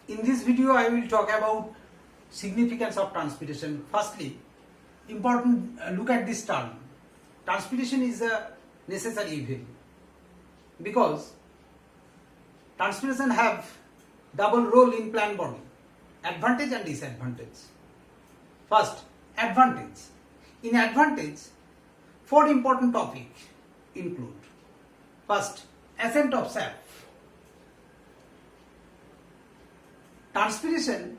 In this video, I will talk about significance of transpiration. Firstly, important look at this term. Transpiration is a necessary evil because transpiration have double role in plant body, advantage and disadvantage. First, advantage. In advantage, four important topics include. First, ascent of sap. Transpiration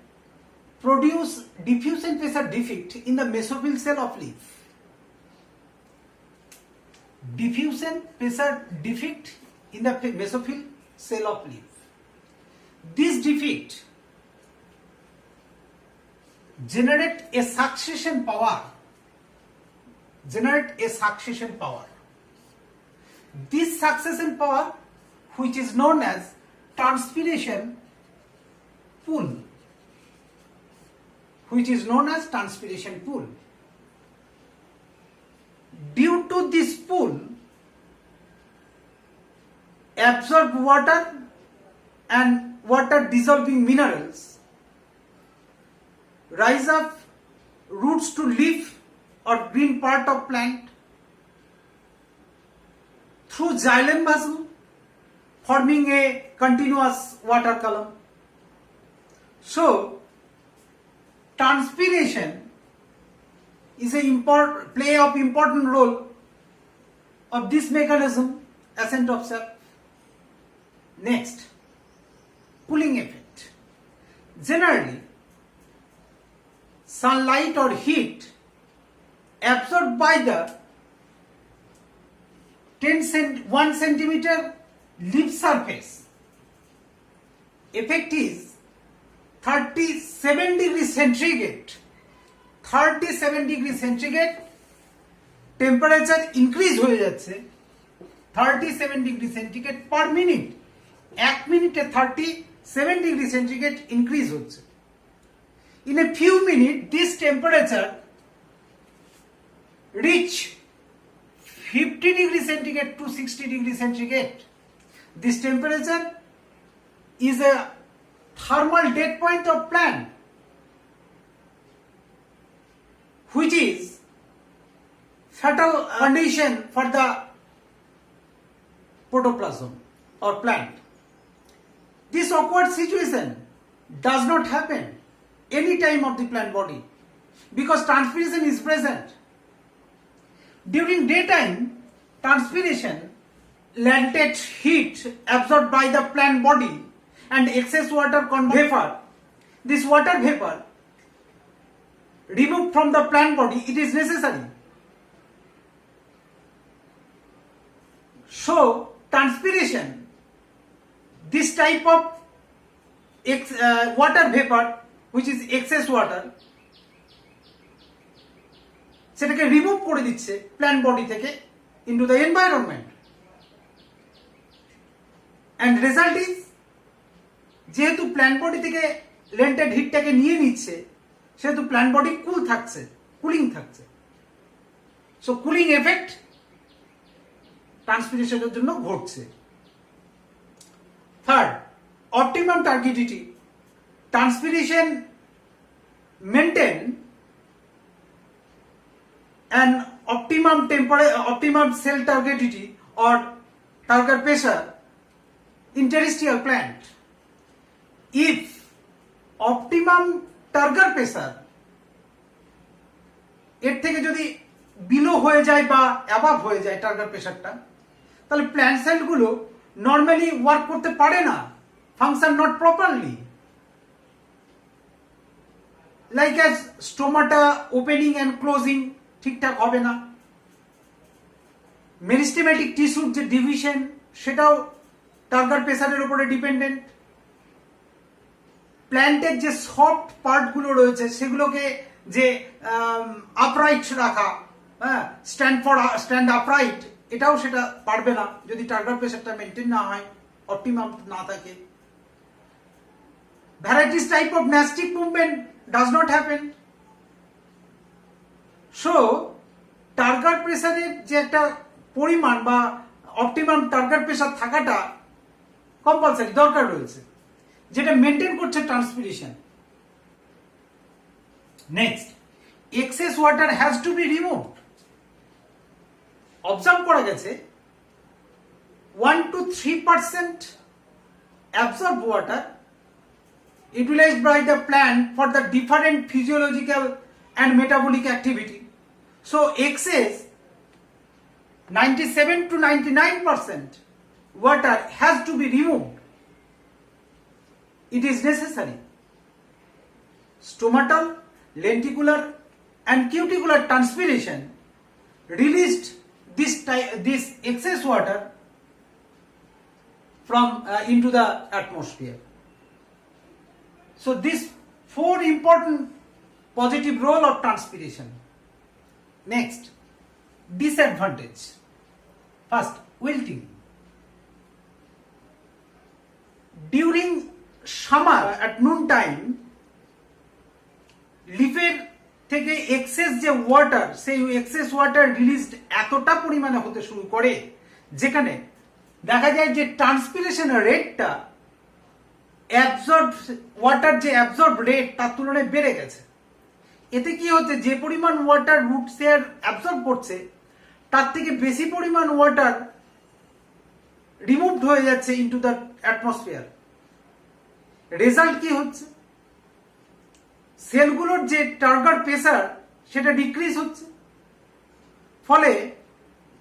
produce diffusion pressure defect in the mesophyll cell of leaf. Diffusion pressure defect in the mesophyll cell of leaf. This defect generate a succession power. This succession power, which is known as transpiration pool, Due to this pool, absorb water and water dissolving minerals rise up roots to leaf or green part of plant through xylem muscle, forming a continuous water column. So, transpiration is a important role of this mechanism, ascent of sap. Next, cooling effect. Generally, sunlight or heat absorbed by the 1 centimeter leaf surface. Effect is 37 degrees centigrade. 37 degree centigrade temperature increase হয়ে যাচ্ছে 37 degree centigrade per minute. 1 মিনিটে 37 degree centigrade increase হচ্ছে। In a few minutes, this temperature reach 50 degree centigrade to 60 degree centigrade. This temperature is a thermal dead point of plant, which is fatal condition for the protoplasm or plant. This awkward situation does not happen any time of the plant body because transpiration is present. During daytime, transpiration, latent heat absorbed by the plant body and excess water vapor. This water vapor removed from the plant body, it is necessary. So, transpiration, this type of water vapor, which is excess water, সেটাকে remove করে দিচ্ছে plant body থেকে into the environment. And result is, যেহেতু plant body থেকে latent হিটটাকে নিয়ে নিচ্ছে সেহেতু প্ল্যান্ট বডি কুলিং থাকছে। সো কুলিং এফেক্ট ট্রান্সপিরেশনের জন্য ঘটছে। Third, optimum turgidity. Transpiration maintain an optimum cell turgidity or turgor pressure in terrestrial plant. If optimum turgor pressure এর থেকে যদি বিলো হয়ে যায় বা অ্যাবাভ হয়ে যায় টার্গার প্রেসারটা, তাহলে প্ল্যান্ট সেলগুলো নর্মালি ওয়ার্ক করতে পারে না, function not properly, like as stomata opening and closing ঠিকঠাক হবে না। মেরিস্টেমেটিক টিস্যুর যে ডিভিশন সেটাও টার্গার প্রেসারের উপরে ডিপেন্ডেন্ট। প্ল্যান্টের যে সফট পার্টগুলো রয়েছে সেগুলোকে যে আপরাইট রাখা, স্ট্যান্ড আপরাইট, এটাও সেটা পারবে না যদি টার্গার প্রেসারটা মেনটেন না হয়, অপটিমাম না থাকে। Varieties type of nastic movement does not happen. So turgor প্রেসারের যে একটা পরিমাণ বা অপটিমাম টার্গার প্রেসার থাকাটা কম্পালসারি দরকার রয়েছে। যেটা মেনটেন করছে transpiration. Next, excess water has to be removed. Observe করা গেছে 1 to 3% absorbed water utilized by the plant for the different physiological and metabolic activity. So excess 97 to 99% water has to be removed. It is necessary. Stomatal, lenticular and cuticular transpiration released this excess water from into the atmosphere. So these 4 important positive role of transpiration. Next, disadvantage. First, wilting. During summer at noon time, লিফের থেকে access যে water, সেই access water released এতটা পরিমাণে হতে শুরু করে যেখানে দেখা যায় যে ট্রান্সপিরেশনের রেটটা অ্যাবজর্ব ওয়াটার যে অ্যাবজর্ব রেট তার তুলনায় বেড়ে গেছে। এতে কি হচ্ছে, যে পরিমাণ ওয়াটার রুট শেয়ার অ্যাবজর্ব করছে তার থেকে বেশি পরিমাণ ওয়াটার রিমুভড হয়ে যাচ্ছে ইনটু দ্য অ্যাটমসফিয়ার। রেজাল্ট কি হচ্ছে, সেলগুলোর যে টার্গেট প্রেসার সেটা ডিক্রিজ হচ্ছে, ফলে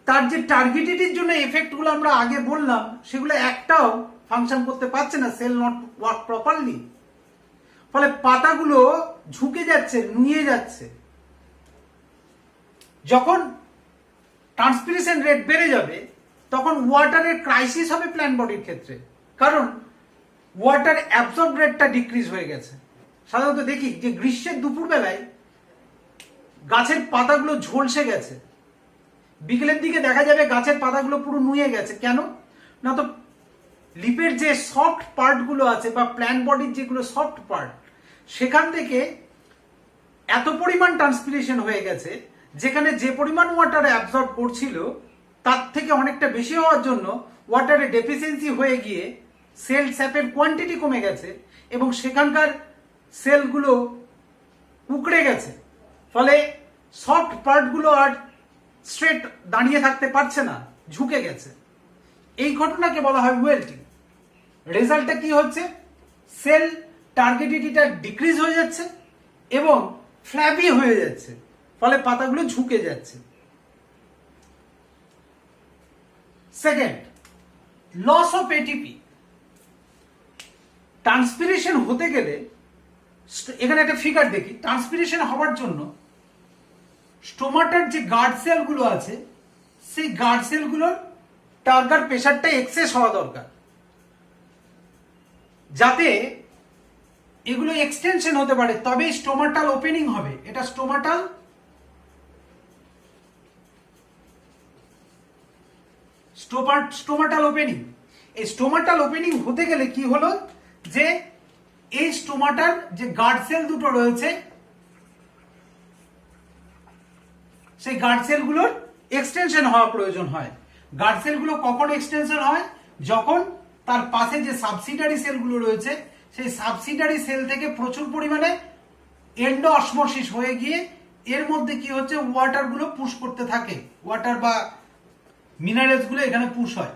তার যে টার্গেটেডের জন্য এফেক্টগুলো আমরা আগে বললাম সেগুলো একটাও ফাংশন করতে পারছে না, সেল নট ওয়ার্ক প্রপারলি। ফলে পাতাগুলো ঝুঁকে যাচ্ছে, নুয়ে যাচ্ছে। যখন ট্রান্সপিরেশন রেট বেড়ে যাবে তখন ওয়াটারের ক্রাইসিস হবে প্ল্যান্ট বডির ক্ষেত্রে, কারণ ওয়াটার অ্যাবজর্ব রেটটা ডিক্রিজ হয়ে গেছে। সাধারণত দেখি যে গ্রীষ্মের দুপুরবেলায় গাছের পাতাগুলো ঝলসে গেছে, বিকেলের দিকে দেখা যাবে গাছের পাতাগুলো পুরো নুয়ে গেছে। কেন না, তো লিপের যে সফট পার্টগুলো আছে বা প্ল্যান্ট বডির যেগুলো সফট পার্ট, সেখান থেকে এত পরিমাণ ট্রান্সপিরেশন হয়ে গেছে যেখানে যে পরিমাণ ওয়াটার অ্যাবজর্ব করছিল তার থেকে অনেকটা বেশি হওয়ার জন্য ওয়াটারের ডেফিসিয়েন্সি হয়ে গিয়ে সেল স্যাপের কোয়ান্টিটি কমে গেছে এবং সেখানকার সেলগুলো উকড়ে গেছে। ফলে সফট পার্টগুলো আর স্ট্রেট দাঁড়িয়ে থাকতে পারছে না, ঝুঁকে গেছে। এই ঘটনাকে বলা হয় ওয়েল্টিং। রেজাল্টটা কি হচ্ছে, সেল টার্গেটিডিটা ডিক্রিজ হয়ে যাচ্ছে এবং ফ্ল্যাবি হয়ে যাচ্ছে, ফলে পাতাগুলো ঝুঁকে যাচ্ছে। Second, loss of ATP. Transpiration হতে গেলে, এখানে একটা ফিগার দেখি, ট্রান্সপিরেশন হওয়ার জন্য স্টোমাটার যে গার্ড সেলগুলো আছে সেই গার্ড সেলগুলোর টার্গেট প্রেসারটা এক্সেস হওয়া দরকার, যাতে এগুলো এক্সটেনশন হতে পারে, তবে স্টোমাটাল ওপেনিং হবে। এটা স্টোমাটাল ওপেনিং। এই স্টোমাটাল ওপেনিং হতে গেলে কি হলো, যে এই স্টোমাটার যে গার্ড সেল দুটো রয়েছে সেই গার্ড সেলগুলোর এক্সটেনশন হওয়া প্রয়োজন হয়। গার্ড সেলগুলো কখন এক্সটেনশন হয়, যখন তার পাশে যে সাবসিডারি সেলগুলো রয়েছে সেই সাবসিডারি সেল থেকে প্রচুর পরিমাণে এন্ডো অসমোসিস হয়ে গিয়ে এর মধ্যে কি হচ্ছে, ওয়াটারগুলো পুশ করতে থাকে, ওয়াটার বা মিনারেলসগুলো এখানে পুশ হয়,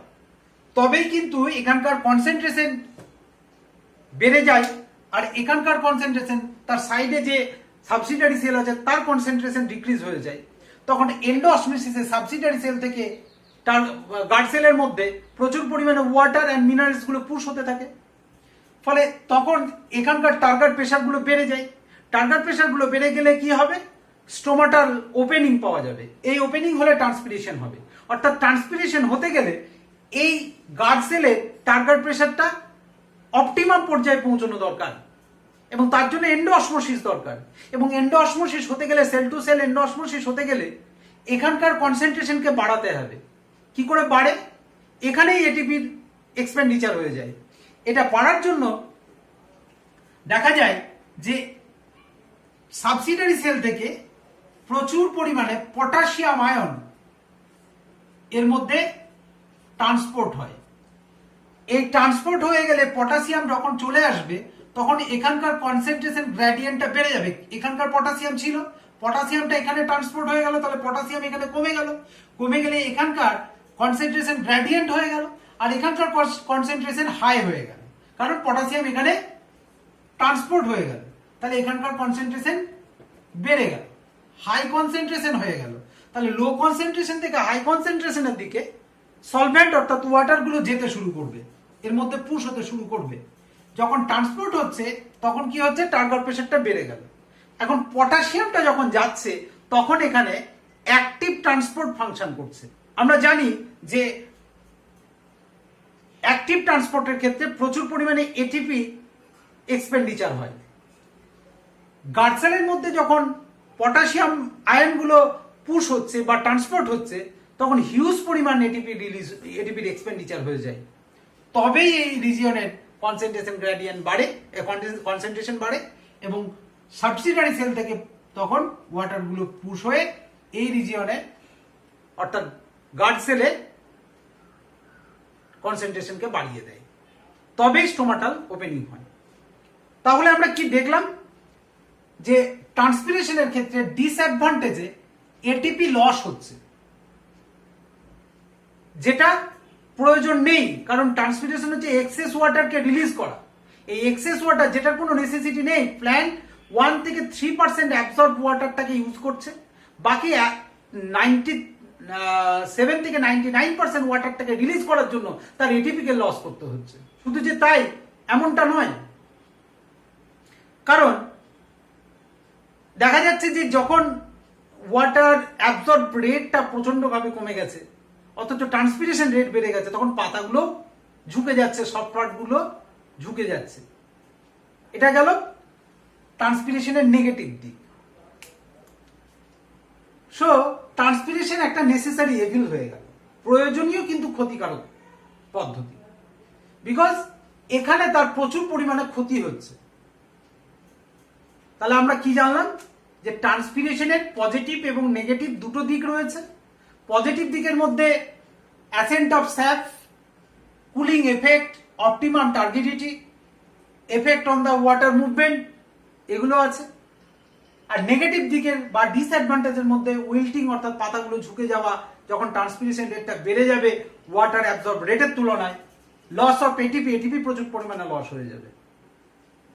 তবেই কিন্তু এখানকার কনসেন্ট্রেশন বেড়ে যায়। আর এখানকার কনসেন্ট্রেশন, তার সাইডে যে সাবসিডারি সেল আছে তার কনসেন্ট্রেশন ডিক্রিজ হয়ে যায়। তখন এন্ডো অসমোসিসে সাবসিডারি সেল থেকে তার গার্ড সেলের মধ্যে প্রচুর পরিমাণে ওয়াটার অ্যান্ড মিনারেলসগুলো পুশ হতে থাকে, ফলে তখন এখানকার টার্গেট প্রেসারগুলো বেড়ে যায়। টার্গেট প্রেসারগুলো বেড়ে গেলে কি হবে, স্টোমাটাল ওপেনিং পাওয়া যাবে। এই ওপেনিং হলে ট্রান্সপিরেশন হবে। অর্থাৎ ট্রান্সপিরেশন হতে গেলে এই গার্ড সেলের টার্গেট প্রেসারটা অপটিমাম পর্যায়ে পৌঁছানো দরকার এবং তার জন্য এন্ডো অসমোসিস দরকার। এবং এন্ডো অসমোসিস হতে গেলে, cell to cell endosmosis হতে গেলে এখানকার কনসেন্ট্রেশনকে বাড়াতে হবে। কি করে বাড়ে, এখানেই এটিপির এক্সপেন্ডিচার হয়ে যায়। এটা বাড়ার জন্য দেখা যায় যে সাবসিডারি সেল থেকে প্রচুর পরিমাণে পটাশিয়াম আয়ন এর মধ্যে ট্রান্সপোর্ট হয়। এই ট্রান্সপোর্ট হয়ে গেলে পটাশিয়াম যখন চলে আসবে তখন এখানকার কনসেন্ট্রেশন গ্রেডিয়েন্টটা বেড়ে যাবে। এখানকার পটাশিয়াম ছিল, পটাশিয়ামটা এখানে ট্রান্সপোর্ট হয়ে গেল, তাহলে পটাশিয়াম এখানে কমে গেলে এখানকার কনসেন্ট্রেশন গ্রেডিয়েন্ট হয়ে গেল, আর এখানকার কনসেন্ট্রেশন হাই হয়ে গেল, কারণ পটাশিয়াম এখানে ট্রান্সপোর্ট হয়ে গেল, তাহলে এখানকার কনসেন্ট্রেশন বেড়ে গেল, হাই কনসেন্ট্রেশন হয়ে গেল। তাহলে লো কনসেন্ট্রেশন থেকে হাই কনসেন্ট্রেশনের দিকে সলভেন্ট অর্থাৎ ওয়াটারগুলো যেতে শুরু করবে, এর মধ্যে পুশ হতে শুরু করবে। যখন ট্রান্সপোর্ট হচ্ছে তখন কি হচ্ছে, টার্গেট প্রেশারটা বেড়ে গেল। এখন পটাশিয়ামটা যখন যাচ্ছে তখন এখানে অ্যাক্টিভ ট্রান্সপোর্ট ফাংশন করছে। আমরা জানি যে অ্যাক্টিভ ট্রান্সপোর্টের ক্ষেত্রে প্রচুর পরিমাণে এটিপি এক্সপেন্ডিচার হয়। গার্ডসেলের মধ্যে যখন পটাশিয়াম আয়নগুলো পুশ হচ্ছে বা ট্রান্সপোর্ট হচ্ছে তখন হিউজ পরিমাণ এটিপির এক্সপেন্ডিচার হয়ে যায়, তবেই এই রিজিয়নের কনসেন্ট্রেশন গ্রেডিয়েন্ট বাড়ে, কনসেন্ট্রেশন বাড়ে এবং সাবসিডারি সেল থেকে তখন ওয়াটারগুলো পুশ হয়ে এই রিজিয়নে অর্থাৎ গার্ড সেলে কনসেন্ট্রেশনকে বাড়িয়ে দেয়, তবেই স্টোমাটাল ওপেনিং হয়। তাহলে আমরা কি দেখলাম যে ট্রান্সপিরেশনের ক্ষেত্রে ডিসঅ্যাডভান্টেজে এটিপি লস হচ্ছে, যেটা প্রয়োজন নেই, কারণ ট্রান্সপিরেশন হচ্ছে এক্সেস ওয়াটারকে রিলিজ করা। এই এক্সেস ওয়াটার যেটার কোনো নেসেসিটি নেই, প্ল্যান্ট 1 থেকে 3% অ্যাবসর্ব ওয়াটারটাকে ইউজ করছে, বাকি 97 থেকে 99% ওয়াটারটাকে রিলিজ করার জন্য তার এটিপিকে লস করতে হচ্ছে। শুধু যে তাই এমনটা নয়, কারণ দেখা যাচ্ছে যে যখন ওয়াটার অ্যাবসর্ব রেটটা প্রচন্ডভাবে কমে গেছে অথচ ট্রান্সপিরেশন রেট বেড়ে গেছে, তখন পাতাগুলো ঝুঁকে যাচ্ছে, সফট পার্টগুলো ঝুঁকে যাচ্ছে। এটা গেল ট্রান্সপিরেশনের নেগেটিভ দিক। সো ট্রান্সপিরেশন একটা নেসেসারি এভিল হয়ে গেল, প্রয়োজনীয় কিন্তু ক্ষতিকারক পদ্ধতি, বিকজ এখানে তার প্রচুর পরিমাণে ক্ষতি হচ্ছে। তাহলে আমরা কি জানলাম যে ট্রান্সপিরেশনের পজিটিভ এবং নেগেটিভ দুটো দিক রয়েছে। পজিটিভ দিকের মধ্যে ascent of sap, cooling effect, optimum turgidity, effect on the water movement, এগুলো আছে। আর নেগেটিভ দিকের বা ডিসঅ্যাডভান্টেজের মধ্যে উইল্টিং অর্থাৎ পাতাগুলো ঝুঁকে যাওয়া, যখন ট্রান্সপিরেশন রেটটা বেড়ে যাবে ওয়াটার অ্যাবজর্ব রেটের তুলনায়, লস অফ এটিপি প্রচুর পরিমাণে লস হয়ে যাবে।